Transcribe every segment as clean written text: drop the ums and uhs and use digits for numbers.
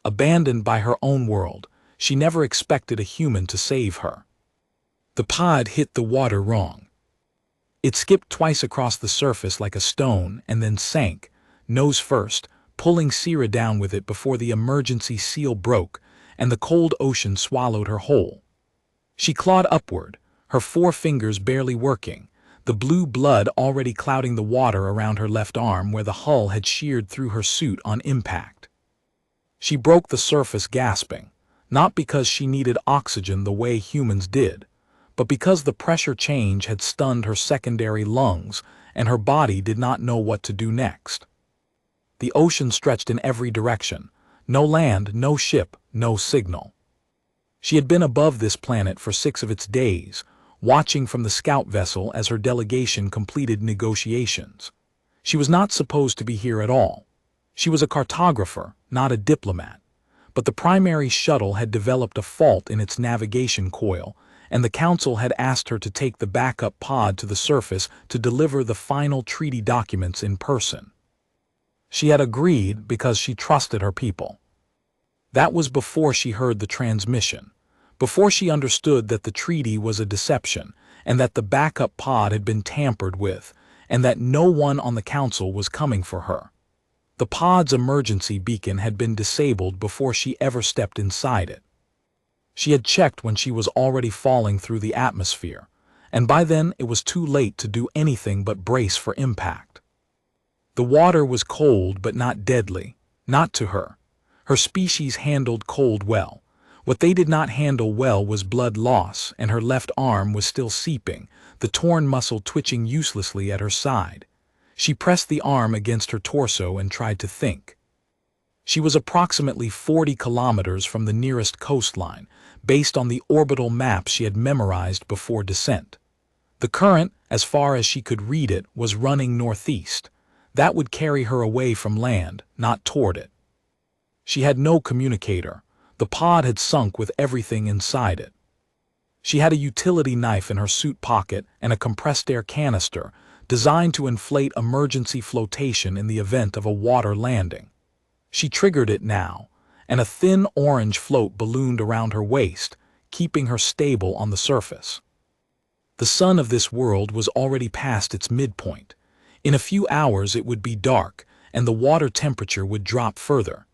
abandoned by her own world. She never expected a human to save her. The pod hit the water wrong. It skipped twice across the surface like a stone and then sank, nose first, pulling Sierra down with it before the emergency seal broke and the cold ocean swallowed her whole. She clawed upward, her 4 fingers barely working, the blue blood already clouding the water around her left arm where the hull had sheared through her suit on impact. She broke the surface gasping, not because she needed oxygen the way humans did, but because the pressure change had stunned her secondary lungs and her body did not know what to do next. The ocean stretched in every direction. No land, no ship, no signal. She had been above this planet for 6 of its days, watching from the scout vessel as her delegation completed negotiations. She was not supposed to be here at all. She was a cartographer, not a diplomat. But the primary shuttle had developed a fault in its navigation coil, and the Council had asked her to take the backup pod to the surface to deliver the final treaty documents in person. She had agreed because she trusted her people. That was before she heard the transmission, before she understood that the treaty was a deception, and that the backup pod had been tampered with, and that no one on the Council was coming for her. The pod's emergency beacon had been disabled before she ever stepped inside it. She had checked when she was already falling through the atmosphere, and by then it was too late to do anything but brace for impact. The water was cold but not deadly, not to her. Her species handled cold well. What they did not handle well was blood loss, and her left arm was still seeping, the torn muscle twitching uselessly at her side. She pressed the arm against her torso and tried to think. She was approximately 40 kilometers from the nearest coastline, based on the orbital map she had memorized before descent. The current, as far as she could read it, was running northeast. That would carry her away from land, not toward it. She had no communicator. The pod had sunk with everything inside it. She had a utility knife in her suit pocket and a compressed air canister designed to inflate emergency flotation in the event of a water landing. She triggered it now, and a thin orange float ballooned around her waist, keeping her stable on the surface. The sun of this world was already past its midpoint. In a few hours it would be dark, and the water temperature would drop further.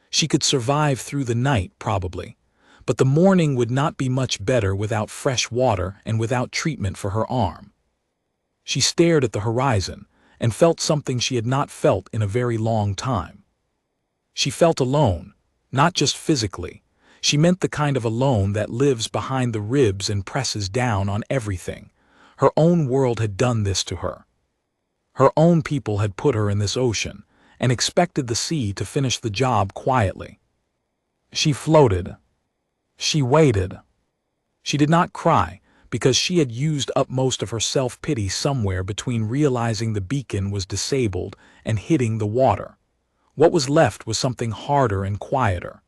She could survive through the night, probably, but the morning would not be much better without fresh water and without treatment for her arm. She stared at the horizon and felt something she had not felt in a very long time. She felt alone, not just physically. She meant the kind of alone that lives behind the ribs and presses down on everything. Her own world had done this to her. Her own people had put her in this ocean and expected the sea to finish the job quietly. She floated. She waited. She did not cry because she had used up most of her self-pity somewhere between realizing the beacon was disabled and hitting the water. What was left was something harder and quieter,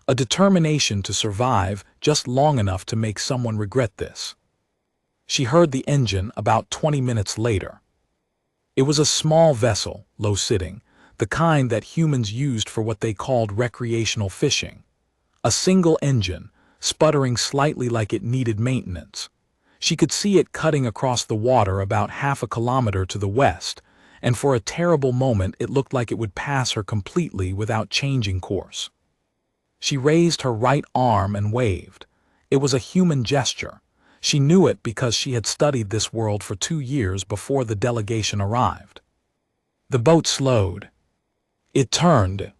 a determination to survive just long enough to make someone regret this. She heard the engine about 20 minutes later. It was a small vessel, low-sitting, the kind that humans used for what they called recreational fishing. A single engine, sputtering slightly like it needed maintenance. She could see it cutting across the water about half a kilometer to the west, and for a terrible moment it looked like it would pass her completely without changing course. She raised her right arm and waved. It was a human gesture. She knew it because she had studied this world for 2 years before the delegation arrived. The boat slowed. It turned.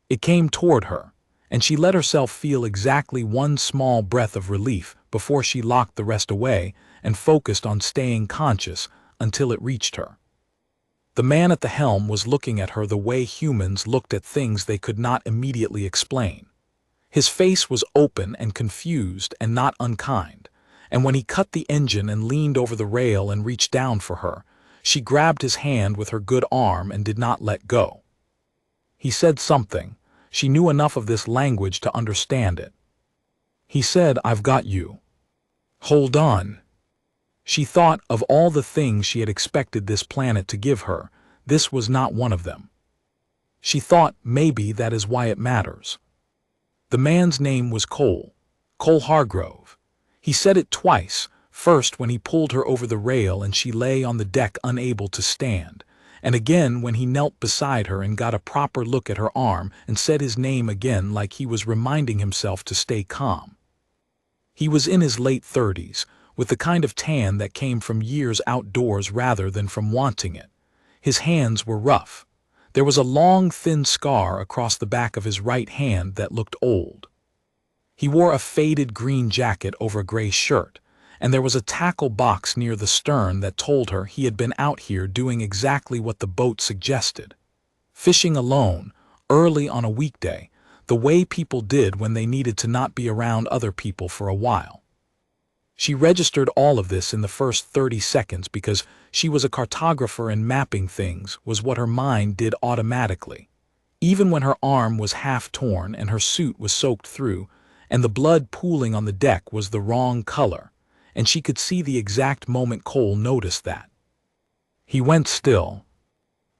It came toward her, and she let herself feel exactly one small breath of relief before she locked the rest away and focused on staying conscious until it reached her. The man at the helm was looking at her the way humans looked at things they could not immediately explain. His face was open and confused and not unkind, and when he cut the engine and leaned over the rail and reached down for her, she grabbed his hand with her good arm and did not let go. He said something. She knew enough of this language to understand it. He said, "I've got you. Hold on." She thought of all the things she had expected this planet to give her. This was not one of them. She thought maybe that is why it matters. The man's name was Cole. Cole Hargrove. He said it twice, first when he pulled her over the rail and she lay on the deck unable to stand, and again when he knelt beside her and got a proper look at her arm and said his name again like he was reminding himself to stay calm. He was in his late 30s, with the kind of tan that came from years outdoors rather than from wanting it. His hands were rough. There was a long, thin scar across the back of his right hand that looked old. He wore a faded green jacket over a gray shirt, and there was a tackle box near the stern that told her he had been out here doing exactly what the boat suggested. Fishing alone, early on a weekday, the way people did when they needed to not be around other people for a while. She registered all of this in the first 30 seconds because she was a cartographer and mapping things was what her mind did automatically. Even when her arm was half torn and her suit was soaked through, and the blood pooling on the deck was the wrong color, and she could see the exact moment Cole noticed that. He went still.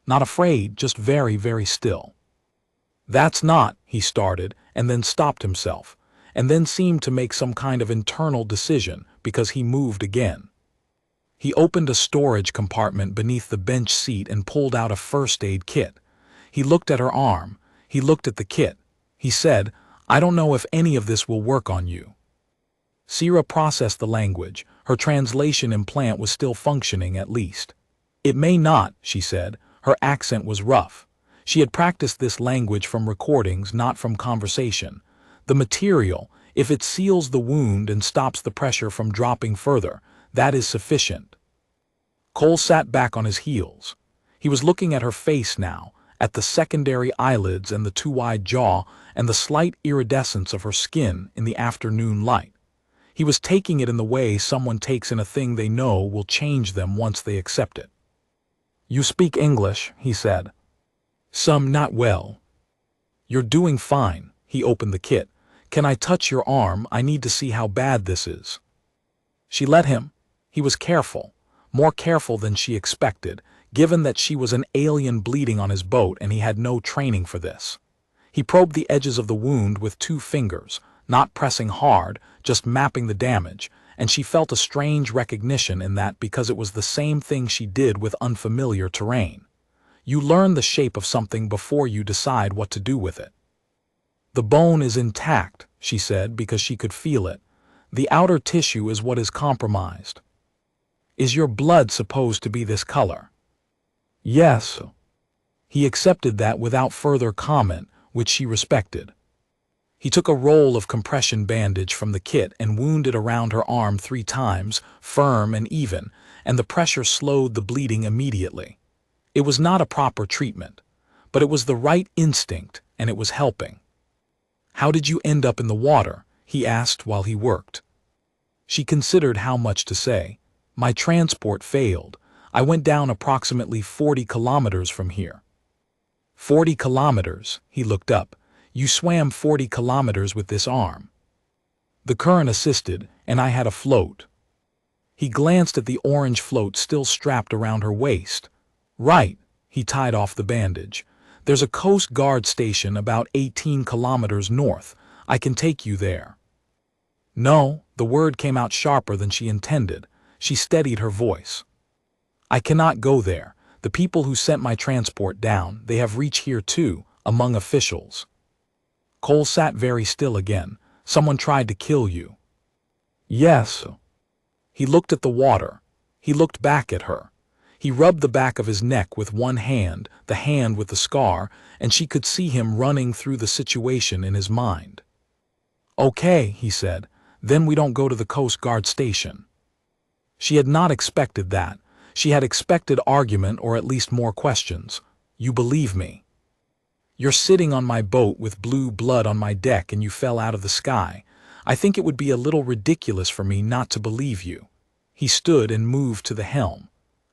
Not afraid, just very, very still. "That's not," he started, and then stopped himself, and then seemed to make some kind of internal decision because he moved again. He opened a storage compartment beneath the bench seat and pulled out a first aid kit. He looked at her arm. He looked at the kit. He said, "I don't know if any of this will work on you." Sierra processed the language. Her translation implant was still functioning at least. "It may not," she said. Her accent was rough. She had practiced this language from recordings, not from conversation. The material, if it seals the wound and stops the pressure from dropping further, that is sufficient. Cole sat back on his heels. He was looking at her face now, at the secondary eyelids and the too wide jaw and the slight iridescence of her skin in the afternoon light. He was taking it in the way someone takes in a thing they know will change them once they accept it. "You speak English," he said. "Some not well." "You're doing fine." He opened the kit. "Can I touch your arm? I need to see how bad this is." She let him. He was careful, more careful than she expected, given that she was an alien bleeding on his boat and he had no training for this. He probed the edges of the wound with 2 fingers, not pressing hard, just mapping the damage, and she felt a strange recognition in that because it was the same thing she did with unfamiliar terrain. You learn the shape of something before you decide what to do with it. "The bone is intact," she said, because she could feel it. "The outer tissue is what is compromised." "Is your blood supposed to be this color?" "Yes." He accepted that without further comment, which she respected. He took a roll of compression bandage from the kit and wound it around her arm 3 times, firm and even, and the pressure slowed the bleeding immediately. It was not a proper treatment, but it was the right instinct, and it was helping. "How did you end up in the water?" he asked while he worked. She considered how much to say. "My transport failed. I went down approximately 40 kilometers from here." 40 kilometers, he looked up. "You swam 40 kilometers with this arm." "The current assisted, and I had a float." He glanced at the orange float still strapped around her waist. "Right." He tied off the bandage. "There's a Coast Guard station about 18 kilometers north. I can take you there." "No," the word came out sharper than she intended. She steadied her voice. "I cannot go there. The people who sent my transport down, they have reach here too, among officials." Cole sat very still again. "Someone tried to kill you." "Yes." He looked at the water. He looked back at her. He rubbed the back of his neck with one hand, the hand with the scar, and she could see him running through the situation in his mind. "Okay," he said, "then we don't go to the Coast Guard station." She had not expected that. She had expected argument or at least more questions. "You believe me? You're sitting on my boat with blue blood on my deck and you fell out of the sky. I think it would be a little ridiculous for me not to believe you." He stood and moved to the helm.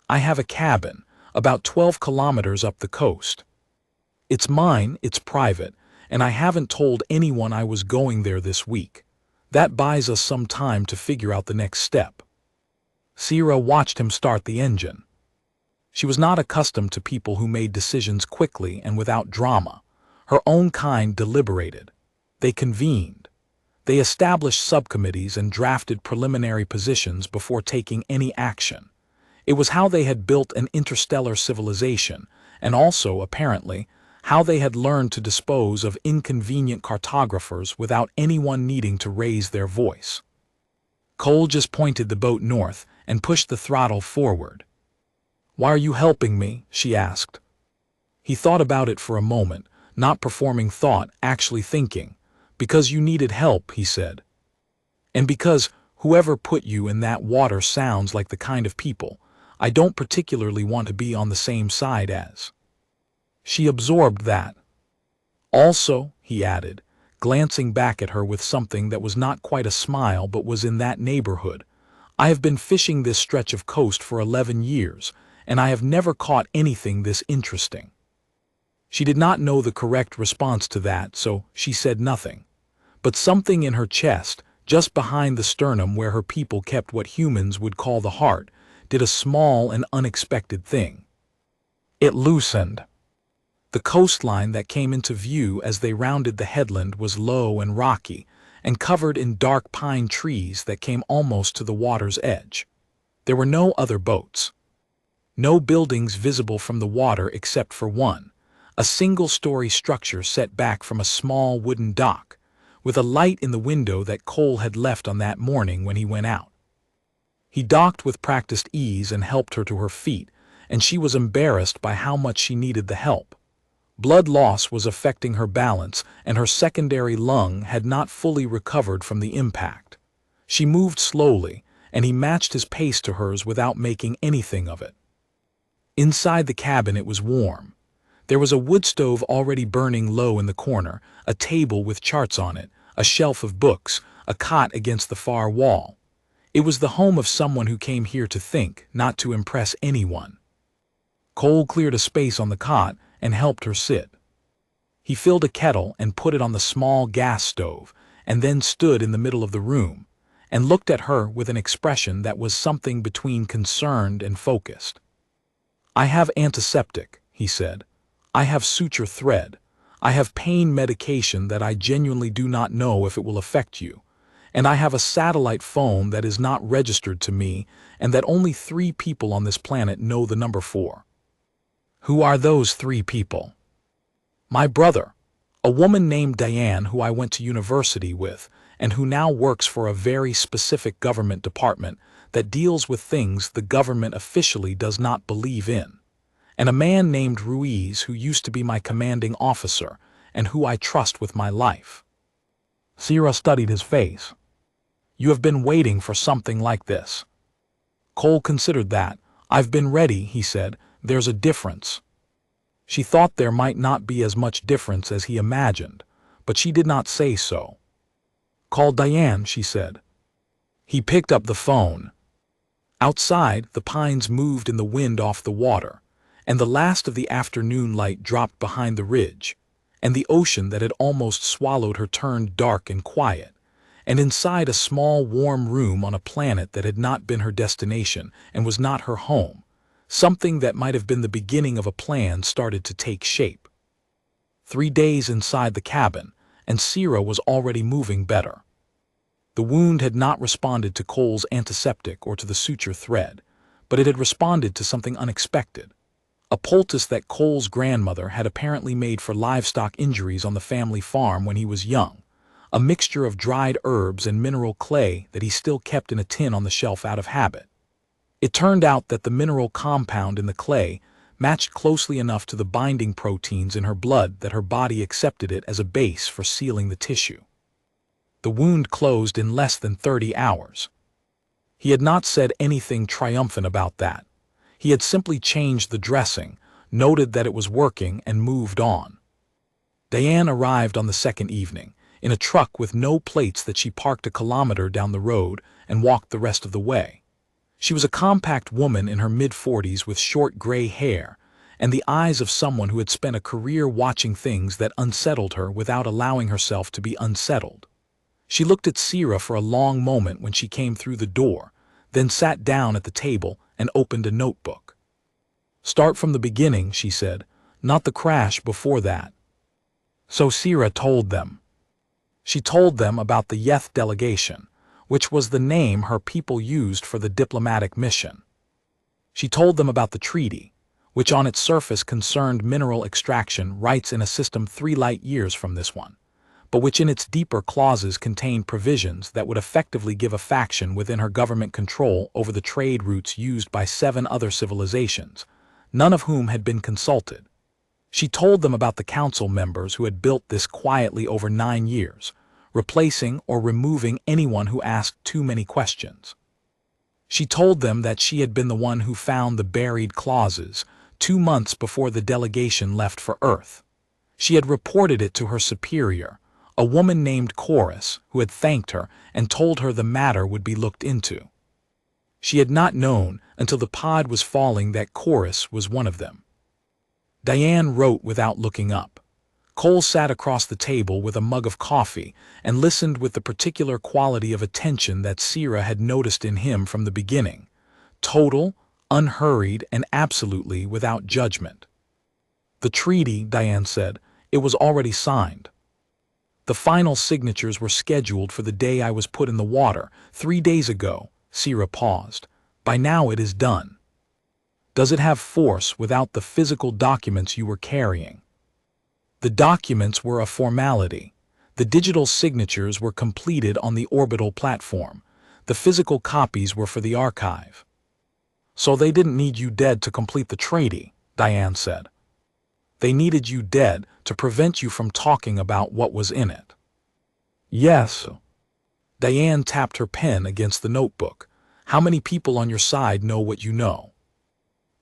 "I have a cabin, about 12 kilometers up the coast. It's mine, it's private, and I haven't told anyone I was going there this week. That buys us some time to figure out the next step." Sierra watched him start the engine. She was not accustomed to people who made decisions quickly and without drama. Her own kind deliberated. They convened. They established subcommittees and drafted preliminary positions before taking any action. It was how they had built an interstellar civilization, and also, apparently, how they had learned to dispose of inconvenient cartographers without anyone needing to raise their voice. Cole just pointed the boat north and pushed the throttle forward. "Why are you helping me?" she asked. He thought about it for a moment, not performing thought, actually thinking. "Because you needed help," he said. "And because whoever put you in that water sounds like the kind of people I don't particularly want to be on the same side as." She absorbed that. "Also," he added, glancing back at her with something that was not quite a smile but was in that neighborhood, "I have been fishing this stretch of coast for 11 years, and I have never caught anything this interesting." She did not know the correct response to that, so she said nothing. But something in her chest, just behind the sternum where her people kept what humans would call the heart, did a small and unexpected thing. It loosened. The coastline that came into view as they rounded the headland was low and rocky, and covered in dark pine trees that came almost to the water's edge. There were no other boats. No buildings visible from the water except for one, a single-story structure set back from a small wooden dock, with a light in the window that Cole had left on that morning when he went out. He docked with practiced ease and helped her to her feet, and she was embarrassed by how much she needed the help. Blood loss was affecting her balance, and her secondary lung had not fully recovered from the impact. She moved slowly, and he matched his pace to hers without making anything of it. Inside the cabin it was warm. There was a wood stove already burning low in the corner, a table with charts on it, a shelf of books, a cot against the far wall. It was the home of someone who came here to think, not to impress anyone. Cole cleared a space on the cot and helped her sit. He filled a kettle and put it on the small gas stove, and then stood in the middle of the room, and looked at her with an expression that was something between concerned and focused. "I have antiseptic," he said. "I have suture thread. I have pain medication that I genuinely do not know if it will affect you. And I have a satellite phone that is not registered to me and that only 3 people on this planet know the number for." "Who are those 3 people?" "My brother, a woman named Diane who I went to university with and who now works for a very specific government department that deals with things the government officially does not believe in, and a man named Ruiz who used to be my commanding officer and who I trust with my life." Sierra studied his face. "You have been waiting for something like this." Cole considered that. "I've been ready," he said. "There's a difference." She thought there might not be as much difference as he imagined, but she did not say so. "Call Diane," she said. He picked up the phone. Outside, the pines moved in the wind off the water, and the last of the afternoon light dropped behind the ridge, and the ocean that had almost swallowed her turned dark and quiet, and inside a small warm room on a planet that had not been her destination and was not her home, something that might have been the beginning of a plan started to take shape. 3 days inside the cabin, and Sierra was already moving better. The wound had not responded to Cole's antiseptic or to the suture thread, but it had responded to something unexpected. A poultice that Cole's grandmother had apparently made for livestock injuries on the family farm when he was young, a mixture of dried herbs and mineral clay that he still kept in a tin on the shelf out of habit. It turned out that the mineral compound in the clay matched closely enough to the binding proteins in her blood that her body accepted it as a base for sealing the tissue. The wound closed in less than 30 hours. He had not said anything triumphant about that. He had simply changed the dressing, noted that it was working, and moved on. Diane arrived on the second evening, in a truck with no plates that she parked a kilometer down the road and walked the rest of the way. She was a compact woman in her mid-40s with short gray hair, and the eyes of someone who had spent a career watching things that unsettled her without allowing herself to be unsettled. She looked at Sierra for a long moment when she came through the door, then sat down at the table and opened a notebook. "Start from the beginning," she said, "not the crash before that." So Sierra told them. She told them about the Yeth delegation, which was the name her people used for the diplomatic mission. She told them about the treaty, which on its surface concerned mineral extraction rights in a system 3 light years from this one, but which in its deeper clauses contained provisions that would effectively give a faction within her government control over the trade routes used by 7 other civilizations, none of whom had been consulted. She told them about the council members who had built this quietly over 9 years, replacing or removing anyone who asked too many questions. She told them that she had been the one who found the buried clauses 2 months before the delegation left for Earth. She had reported it to her superior, a woman named Chorus, who had thanked her and told her the matter would be looked into. She had not known until the pod was falling that Chorus was one of them. Diane wrote without looking up. Cole sat across the table with a mug of coffee and listened with the particular quality of attention that Sierra had noticed in him from the beginning. Total, unhurried, and absolutely without judgment. The treaty, Diane said, it was already signed. The final signatures were scheduled for the day I was put in the water, 3 days ago. Sierra paused. By now it is done. Does it have force without the physical documents you were carrying? The documents were a formality. The digital signatures were completed on the orbital platform. The physical copies were for the archive. So they didn't need you dead to complete the treaty, Diane said. They needed you dead to prevent you from talking about what was in it. Yes. Diane tapped her pen against the notebook. How many people on your side know what you know?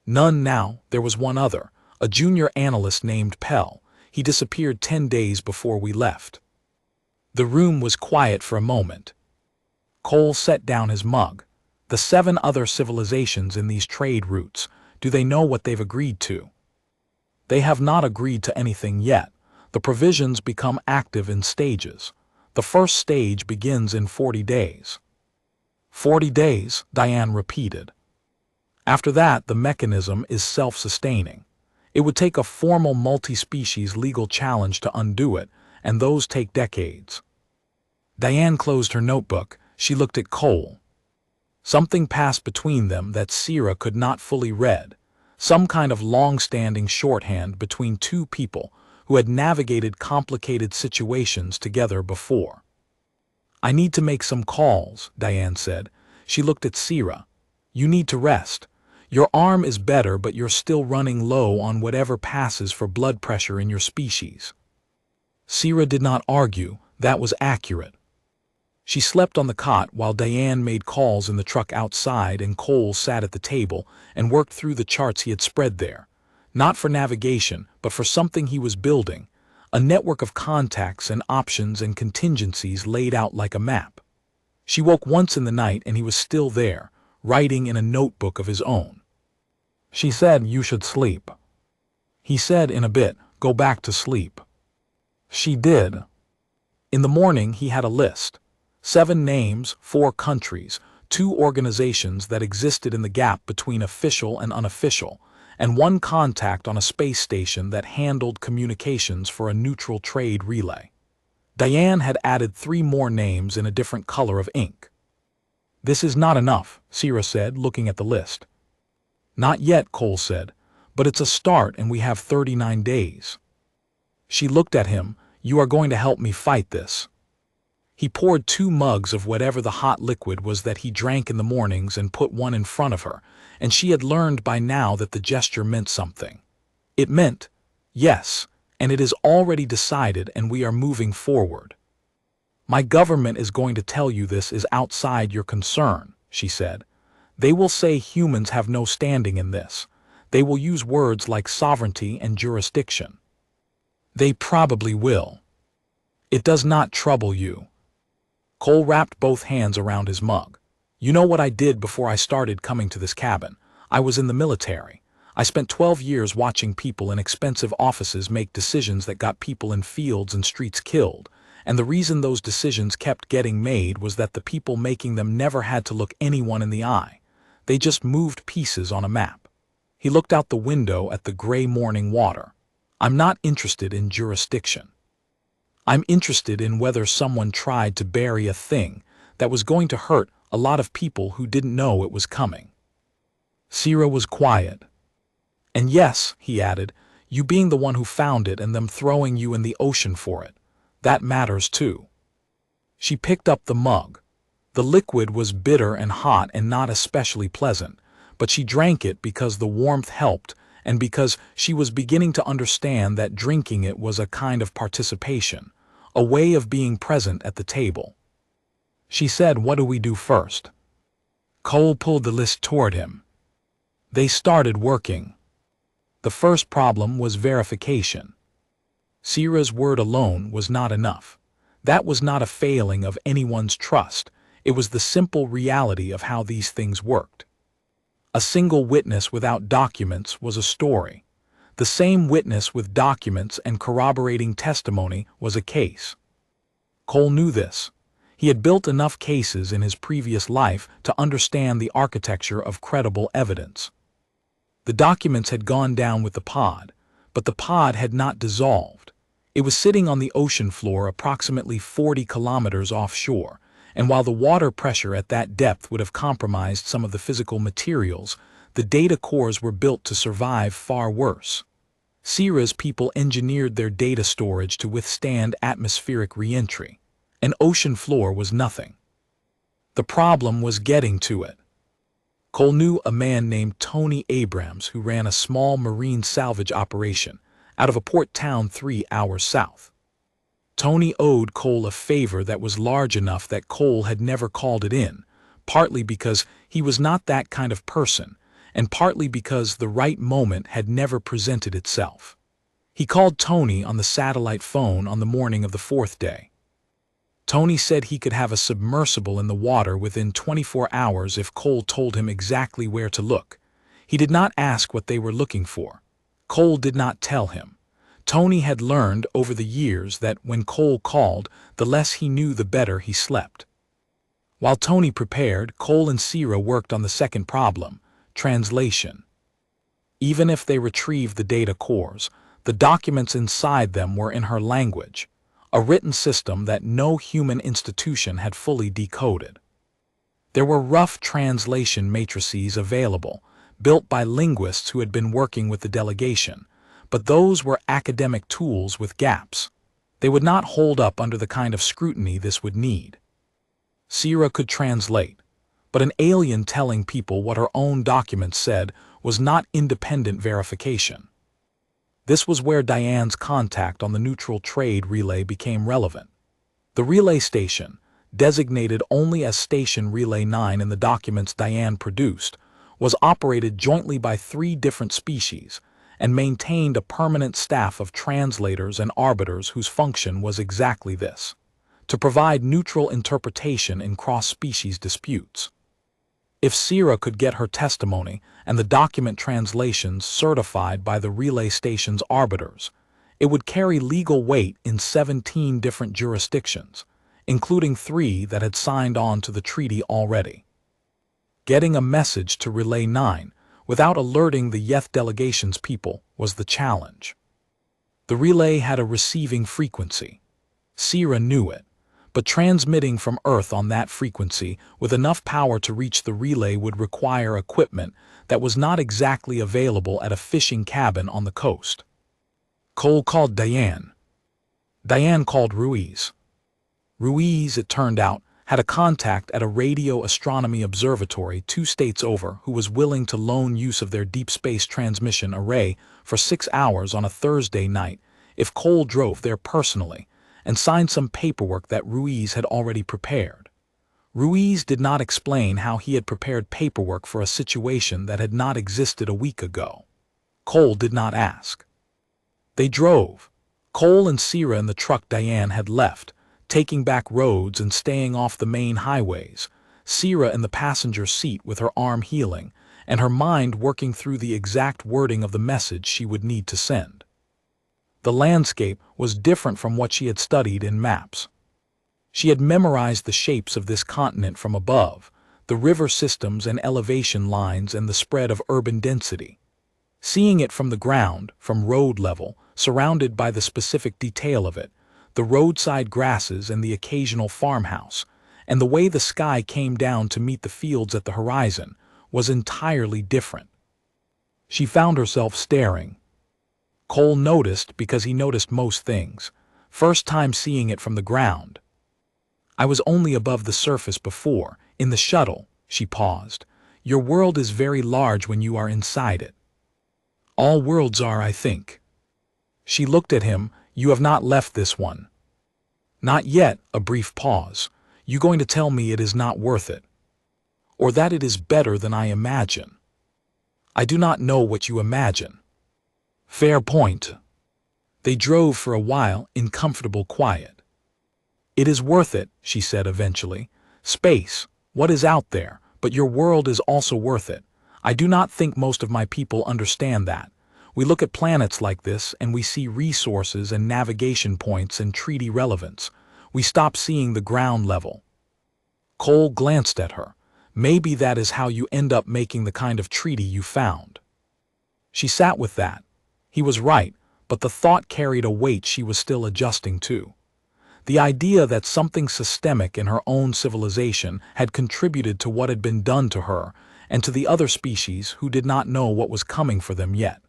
None now. There was one other, a junior analyst named Pell. He disappeared 10 days before we left. The room was quiet for a moment. Cole set down his mug. The 7 other civilizations in these trade routes, do they know what they've agreed to? They have not agreed to anything yet. The provisions become active in stages. The first stage begins in 40 days. 40 days, Diane repeated. After that, the mechanism is self-sustaining. It would take a formal multi-species legal challenge to undo it, and those take decades. Diane closed her notebook. She looked at Cole. Something passed between them that Sierra could not fully read, some kind of long-standing shorthand between 2 people who had navigated complicated situations together before. I need to make some calls, Diane said. She looked at Sierra. You need to rest. Your arm is better, but you're still running low on whatever passes for blood pressure in your species. Sierra did not argue. That was accurate. She slept on the cot while Diane made calls in the truck outside, and Cole sat at the table and worked through the charts he had spread there, not for navigation, but for something he was building, a network of contacts and options and contingencies laid out like a map. She woke once in the night and he was still there, writing in a notebook of his own. She said, you should sleep. He said in a bit, go back to sleep. She did. In the morning he had a list. 7 names, 4 countries, 2 organizations that existed in the gap between official and unofficial, and 1 contact on a space station that handled communications for a neutral trade relay. Diane had added 3 more names in a different color of ink. This is not enough, Sierra said, looking at the list. Not yet, Cole said, but it's a start and we have 39 days. She looked at him. You are going to help me fight this. He poured 2 mugs of whatever the hot liquid was that he drank in the mornings and put one in front of her, and she had learned by now that the gesture meant something. It meant, yes, and it is already decided and we are moving forward. My government is going to tell you this is outside your concern, she said. They will say humans have no standing in this. They will use words like sovereignty and jurisdiction. They probably will. It does not trouble you. Cole wrapped both hands around his mug. You know what I did before I started coming to this cabin? I was in the military. I spent 12 years watching people in expensive offices make decisions that got people in fields and streets killed, and the reason those decisions kept getting made was that the people making them never had to look anyone in the eye. They just moved pieces on a map. He looked out the window at the gray morning water. I'm not interested in jurisdiction. I'm interested in whether someone tried to bury a thing that was going to hurt a lot of people who didn't know it was coming. Sierra was quiet. And yes, he added, you being the one who found it and them throwing you in the ocean for it. That matters too. She picked up the mug. The liquid was bitter and hot and not especially pleasant, but she drank it because the warmth helped and because she was beginning to understand that drinking it was a kind of participation, a way of being present at the table. She said, what do we do first? Cole pulled the list toward him. They started working. The first problem was verification. Sierra's word alone was not enough. That was not a failing of anyone's trust. It was the simple reality of how these things worked. A single witness without documents was a story. The same witness with documents and corroborating testimony was a case. Cole knew this. He had built enough cases in his previous life to understand the architecture of credible evidence. The documents had gone down with the pod, but the pod had not dissolved. It was sitting on the ocean floor approximately 40 kilometers offshore, and while the water pressure at that depth would have compromised some of the physical materials, the data cores were built to survive far worse. Sierra's people engineered their data storage to withstand atmospheric re-entry. An ocean floor was nothing. The problem was getting to it. Cole knew a man named Tony Abrams who ran a small marine salvage operation out of a port town 3 hours south. Tony owed Cole a favor that was large enough that Cole had never called it in, partly because he was not that kind of person, and partly because the right moment had never presented itself. He called Tony on the satellite phone on the morning of the 4th day. Tony said he could have a submersible in the water within 24 hours if Cole told him exactly where to look. He did not ask what they were looking for. Cole did not tell him. Tony had learned over the years that when Cole called, the less he knew the better he slept. While Tony prepared, Cole and Sierra worked on the second problem, translation. Even if they retrieved the data cores, the documents inside them were in her language, a written system that no human institution had fully decoded. There were rough translation matrices available, built by linguists who had been working with the delegation, but those were academic tools with gaps. They would not hold up under the kind of scrutiny this would need. Sierra could translate, but an alien telling people what her own documents said was not independent verification. This was where Diane's contact on the neutral trade relay became relevant. The relay station, designated only as Station Relay 9 in the documents Diane produced, was operated jointly by 3 different species and maintained a permanent staff of translators and arbiters whose function was exactly this: to provide neutral interpretation in cross-species disputes. If Sierra could get her testimony and the document translations certified by the relay station's arbiters, it would carry legal weight in 17 different jurisdictions, including 3 that had signed on to the treaty already. Getting a message to Relay 9 without alerting the Yeth delegation's people was the challenge. The relay had a receiving frequency. Sierra knew it. But transmitting from Earth on that frequency with enough power to reach the relay would require equipment that was not exactly available at a fishing cabin on the coast. Cole called Diane. Diane called Ruiz. Ruiz, it turned out, had a contact at a radio astronomy observatory 2 states over who was willing to loan use of their deep space transmission array for 6 hours on a Thursday night if Cole drove there personally and signed some paperwork that Ruiz had already prepared. Ruiz did not explain how he had prepared paperwork for a situation that had not existed a week ago. Cole did not ask. They drove. Cole and Sierra in the truck Diane had left, taking back roads and staying off the main highways, Sierra in the passenger seat with her arm healing, and her mind working through the exact wording of the message she would need to send. The landscape was different from what she had studied in maps. She had memorized the shapes of this continent from above, the river systems and elevation lines and the spread of urban density. Seeing it from the ground, from road level, surrounded by the specific detail of it, the roadside grasses and the occasional farmhouse, and the way the sky came down to meet the fields at the horizon was entirely different. She found herself staring. Cole noticed because he noticed most things, first time seeing it from the ground. I was only above the surface before, in the shuttle, she paused. Your world is very large when you are inside it. All worlds are, I think. She looked at him. You have not left this one. Not yet. A brief pause. You going to tell me it is not worth it? Or that it is better than I imagine? I do not know what you imagine. Fair point. They drove for a while in comfortable quiet. It is worth it, she said eventually. Space, what is out there, but your world is also worth it. I do not think most of my people understand that. We look at planets like this and we see resources and navigation points and treaty relevance. We stop seeing the ground level. Cole glanced at her. Maybe that is how you end up making the kind of treaty you found. She sat with that. He was right, but the thought carried a weight she was still adjusting to. The idea that something systemic in her own civilization had contributed to what had been done to her and to the other species who did not know what was coming for them yet.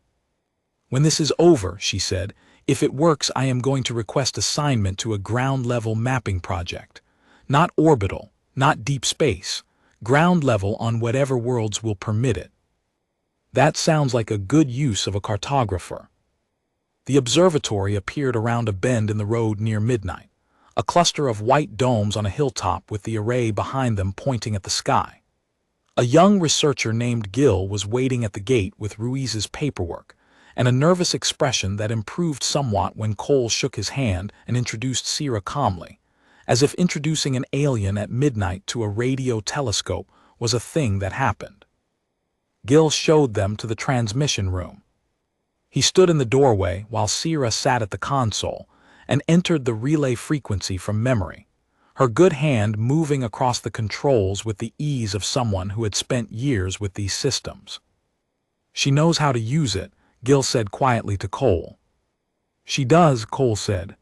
When this is over, she said, if it works, I am going to request assignment to a ground-level mapping project. Not orbital, not deep space, ground level on whatever worlds will permit it. That sounds like a good use of a cartographer. The observatory appeared around a bend in the road near midnight, a cluster of white domes on a hilltop with the array behind them pointing at the sky. A young researcher named Gil was waiting at the gate with Ruiz's paperwork, and a nervous expression that improved somewhat when Cole shook his hand and introduced Sierra calmly, as if introducing an alien at midnight to a radio telescope was a thing that happened. Gil showed them to the transmission room. He stood in the doorway while Sierra sat at the console and entered the relay frequency from memory, her good hand moving across the controls with the ease of someone who had spent years with these systems. She knows how to use it, Gil said quietly to Cole. She does, Cole said.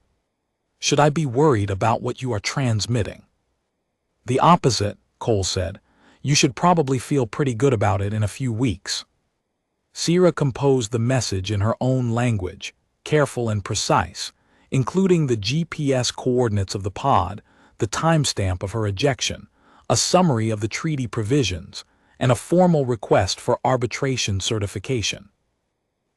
Should I be worried about what you are transmitting? The opposite, Cole said. You should probably feel pretty good about it in a few weeks. Sierra composed the message in her own language, careful and precise, including the GPS coordinates of the pod, the timestamp of her ejection, a summary of the treaty provisions, and a formal request for arbitration certification.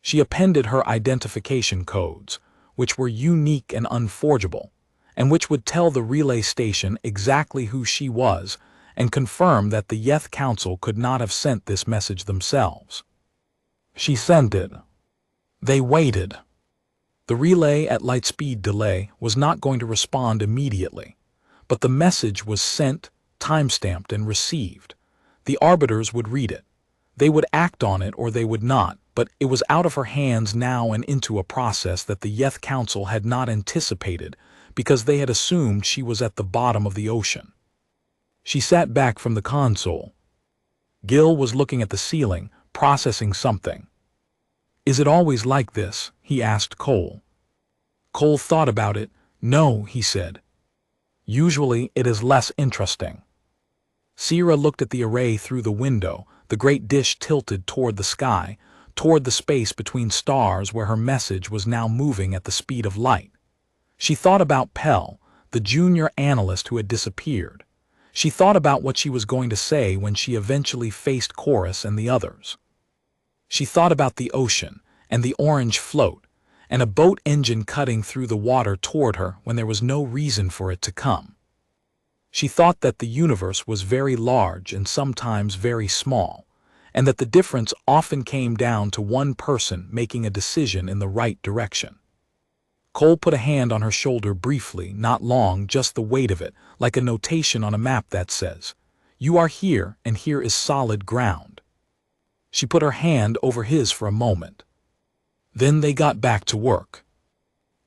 She appended her identification codes, which were unique and unforgeable, and which would tell the relay station exactly who she was and confirm that the Yeth Council could not have sent this message themselves. She sent it. They waited. The relay at lightspeed delay was not going to respond immediately, but the message was sent, timestamped, and received. The arbiters would read it. They would act on it or they would not, but it was out of her hands now and into a process that the Yeth Council had not anticipated because they had assumed she was at the bottom of the ocean. She sat back from the console. Gil was looking at the ceiling, processing something. Is it always like this? He asked Cole. Cole thought about it. No, he said. Usually it is less interesting. Sierra looked at the array through the window, the great dish tilted toward the sky, toward the space between stars where her message was now moving at the speed of light. She thought about Pell, the junior analyst who had disappeared. She thought about what she was going to say when she eventually faced Chorus and the others. She thought about the ocean and the orange float and a boat engine cutting through the water toward her when there was no reason for it to come. She thought that the universe was very large and sometimes very small, and that the difference often came down to one person making a decision in the right direction. Cole put a hand on her shoulder briefly, not long, just the weight of it, like a notation on a map that says, "You are here, and here is solid ground." She put her hand over his for a moment. Then they got back to work.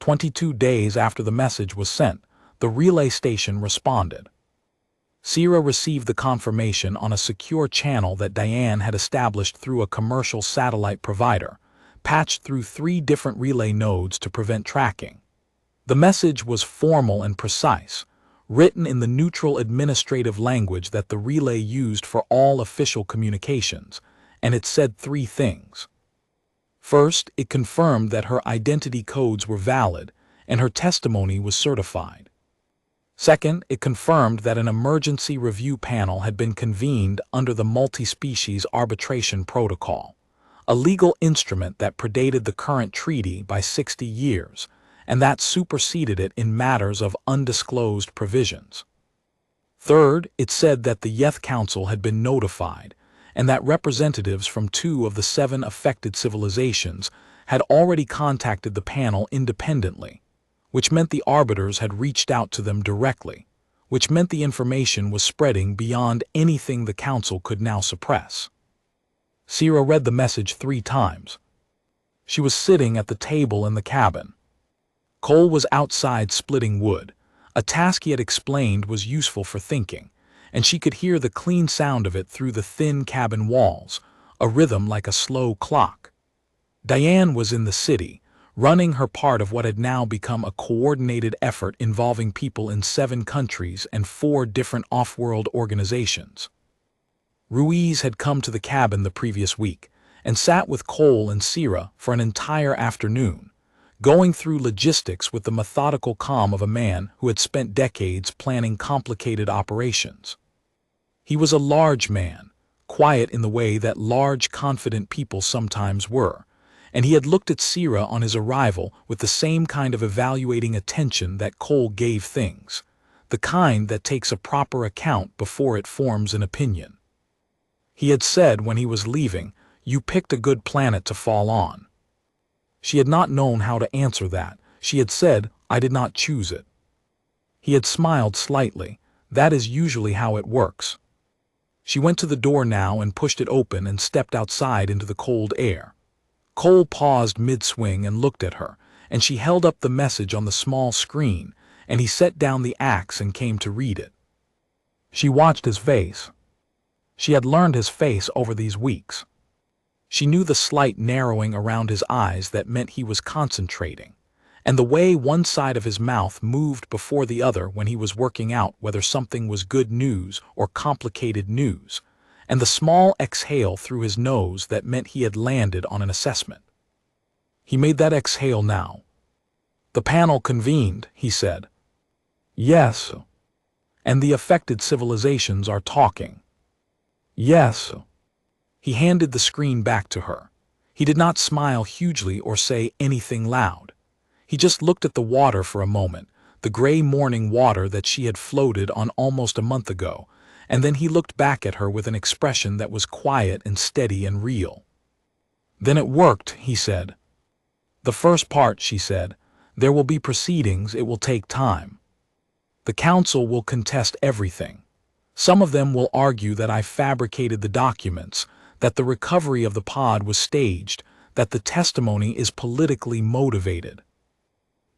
22 days after the message was sent, the relay station responded. Sierra received the confirmation on a secure channel that Diane had established through a commercial satellite provider, patched through 3 different relay nodes to prevent tracking. The message was formal and precise, written in the neutral administrative language that the relay used for all official communications, and it said three things. First, it confirmed that her identity codes were valid and her testimony was certified. Second, it confirmed that an emergency review panel had been convened under the Multi-Species Arbitration Protocol, a legal instrument that predated the current treaty by 60 years, and that superseded it in matters of undisclosed provisions. Third, it said that the Yeth Council had been notified, and that representatives from 2 of the 7 affected civilizations had already contacted the panel independently, which meant the arbiters had reached out to them directly, which meant the information was spreading beyond anything the council could now suppress. Sierra read the message 3 times. She was sitting at the table in the cabin. Cole was outside splitting wood, a task he had explained was useful for thinking, and she could hear the clean sound of it through the thin cabin walls, a rhythm like a slow clock. Diane was in the city, running her part of what had now become a coordinated effort involving people in 7 countries and 4 different off-world organizations. Ruiz had come to the cabin the previous week and sat with Cole and Sierra for an entire afternoon, going through logistics with the methodical calm of a man who had spent decades planning complicated operations. He was a large man, quiet in the way that large, confident people sometimes were, and he had looked at Sierra on his arrival with the same kind of evaluating attention that Cole gave things, the kind that takes a proper account before it forms an opinion. He had said when he was leaving, "You picked a good planet to fall on." She had not known how to answer that. She had said, "I did not choose it." He had smiled slightly. That is usually how it works. She went to the door now and pushed it open and stepped outside into the cold air. Cole paused mid-swing and looked at her, and she held up the message on the small screen, and he set down the axe and came to read it. She watched his face. She had learned his face over these weeks. She knew the slight narrowing around his eyes that meant he was concentrating, and the way one side of his mouth moved before the other when he was working out whether something was good news or complicated news, and the small exhale through his nose that meant he had landed on an assessment. He made that exhale now. "The panel convened," he said. "Yes." "And the affected civilizations are talking." "Yes." He handed the screen back to her. He did not smile hugely or say anything loud. He just looked at the water for a moment, the gray morning water that she had floated on almost a month ago, and then he looked back at her with an expression that was quiet and steady and real. "Then it worked," he said. "The first part," she said. "There will be proceedings, it will take time. The council will contest everything. Some of them will argue that I fabricated the documents, that the recovery of the pod was staged, that the testimony is politically motivated.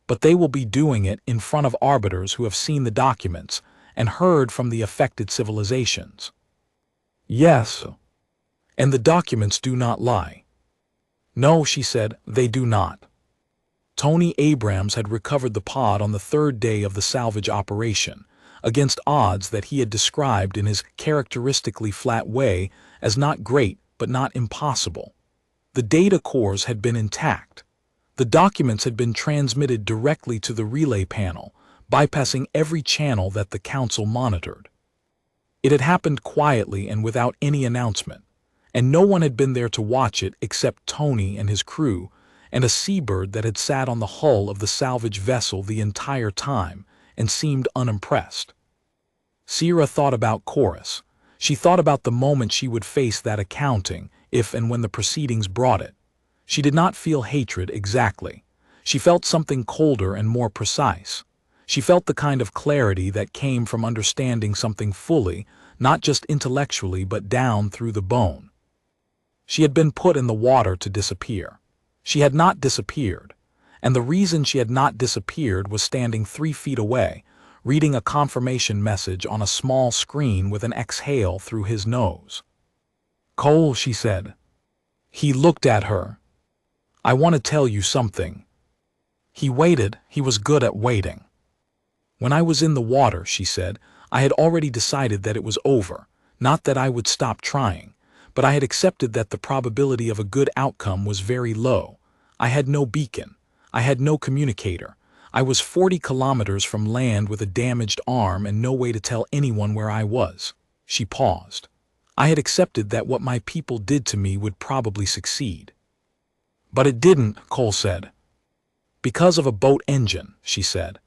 But they will be doing it in front of arbiters who have seen the documents and heard from the affected civilizations." "Yes." "And the documents do not lie." "No," she said, "they do not." Tony Abrams had recovered the pod on the 3rd day of the salvage operation, against odds that he had described in his characteristically flat way as not great but not impossible. The data cores had been intact. The documents had been transmitted directly to the relay panel, bypassing every channel that the council monitored. It had happened quietly and without any announcement, and no one had been there to watch it except Tony and his crew, and a seabird that had sat on the hull of the salvage vessel the entire time and seemed unimpressed. Sierra thought about Chorus. She thought about the moment she would face that accounting, if and when the proceedings brought it. She did not feel hatred exactly. She felt something colder and more precise. She felt the kind of clarity that came from understanding something fully, not just intellectually but down through the bone. She had been put in the water to disappear. She had not disappeared, and the reason she had not disappeared was standing 3 feet away, reading a confirmation message on a small screen with an exhale through his nose. "Cole," she said. He looked at her. "I want to tell you something." He waited. He was good at waiting. When I was in the water, she said, I had already decided that it was over, not that I would stop trying, but I had accepted that the probability of a good outcome was very low. I had no beacon. I had no communicator. I was 40 kilometers from land with a damaged arm and no way to tell anyone where I was. She paused. I had accepted that what my people did to me would probably succeed. But it didn't, Cole said. Because of a boat engine, she said.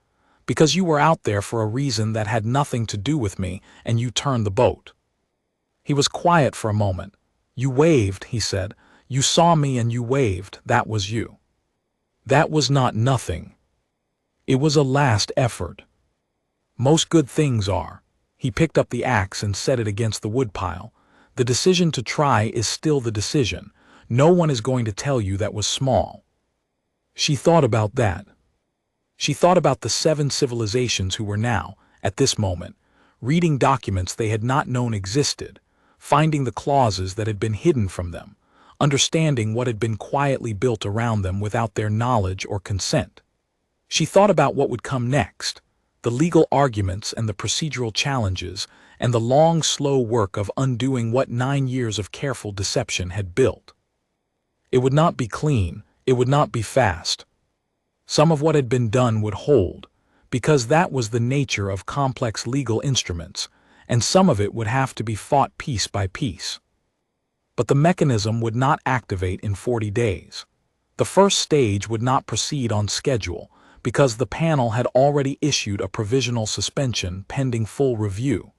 Because you were out there for a reason that had nothing to do with me, and you turned the boat. He was quiet for a moment. You waved, he said. You saw me and you waved. That was you. That was not nothing. It was a last effort. Most good things are. He picked up the axe and set it against the woodpile. The decision to try is still the decision. No one is going to tell you that was small. She thought about that. She thought about the 7 civilizations who were now, at this moment, reading documents they had not known existed, finding the clauses that had been hidden from them, understanding what had been quietly built around them without their knowledge or consent. She thought about what would come next, the legal arguments and the procedural challenges, and the long, slow work of undoing what 9 years of careful deception had built. It would not be clean, it would not be fast. Some of what had been done would hold, because that was the nature of complex legal instruments, and some of it would have to be fought piece by piece. But the mechanism would not activate in 40 days. The first stage would not proceed on schedule, because the panel had already issued a provisional suspension pending full review.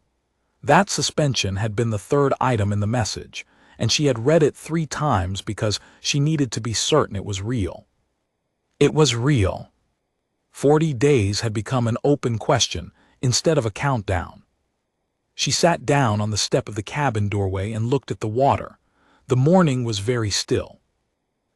That suspension had been the 3rd item in the message, and she had read it 3 times because she needed to be certain it was real. It was real. 40 days had become an open question instead of a countdown. She sat down on the step of the cabin doorway and looked at the water. The morning was very still.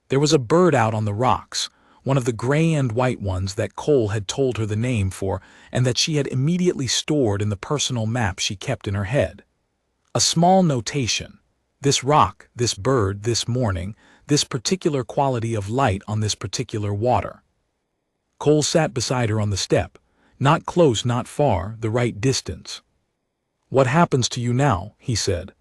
There was a bird out on the rocks, one of the gray and white ones that Cole had told her the name for and that she had immediately stored in the personal map she kept in her head. A small notation: this rock, this bird, this morning, this particular quality of light on this particular water. Cole sat beside her on the step, not close, not far, the right distance. What happens to you now? He said.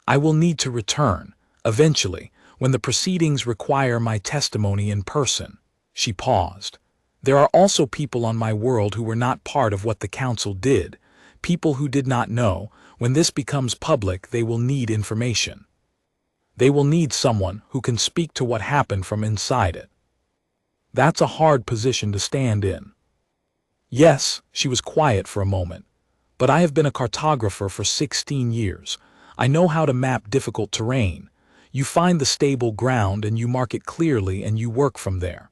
I will need to return, eventually, when the proceedings require my testimony in person. She paused. There are also people on my world who were not part of what the council did, people who did not know. When this becomes public, they will need information. They will need someone who can speak to what happened from inside it. That's a hard position to stand in. Yes, she was quiet for a moment. But I have been a cartographer for 16 years. I know how to map difficult terrain. You find the stable ground and you mark it clearly and you work from there.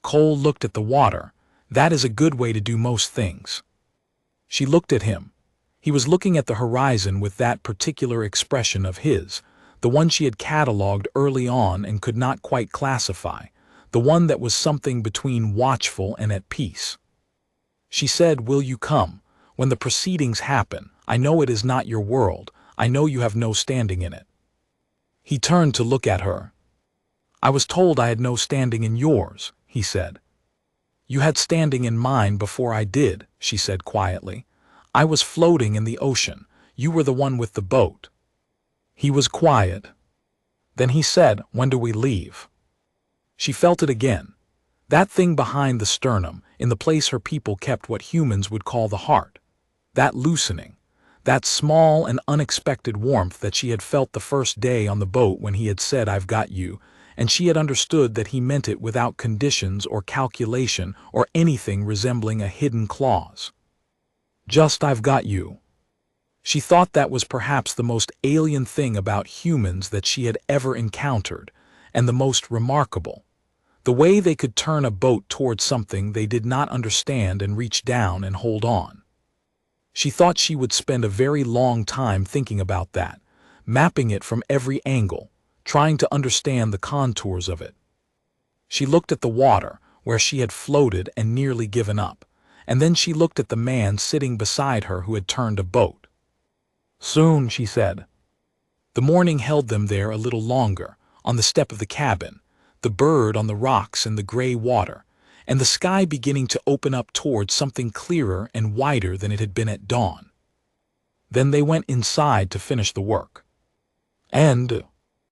Cole looked at the water. That is a good way to do most things. She looked at him. He was looking at the horizon with that particular expression of his, the one she had catalogued early on and could not quite classify, the one that was something between watchful and at peace. She said, will you come? When the proceedings happen, I know it is not your world. I know you have no standing in it. He turned to look at her. I was told I had no standing in yours, he said. You had standing in mine before I did, she said quietly. I was floating in the ocean. You were the one with the boat. He was quiet. Then he said, when do we leave? She felt it again. That thing behind the sternum, in the place her people kept what humans would call the heart. That loosening. That small and unexpected warmth that she had felt the first day on the boat when he had said, I've got you, and she had understood that he meant it without conditions or calculation or anything resembling a hidden clause. Just I've got you. She thought that was perhaps the most alien thing about humans that she had ever encountered, and the most remarkable. The way they could turn a boat towards something they did not understand and reach down and hold on. She thought she would spend a very long time thinking about that, mapping it from every angle, trying to understand the contours of it. She looked at the water, where she had floated and nearly given up, and then she looked at the man sitting beside her who had turned a boat. Soon, she said. The morning held them there a little longer, on the step of the cabin, the bird on the rocks in the gray water, and the sky beginning to open up towards something clearer and wider than it had been at dawn. Then they went inside to finish the work. And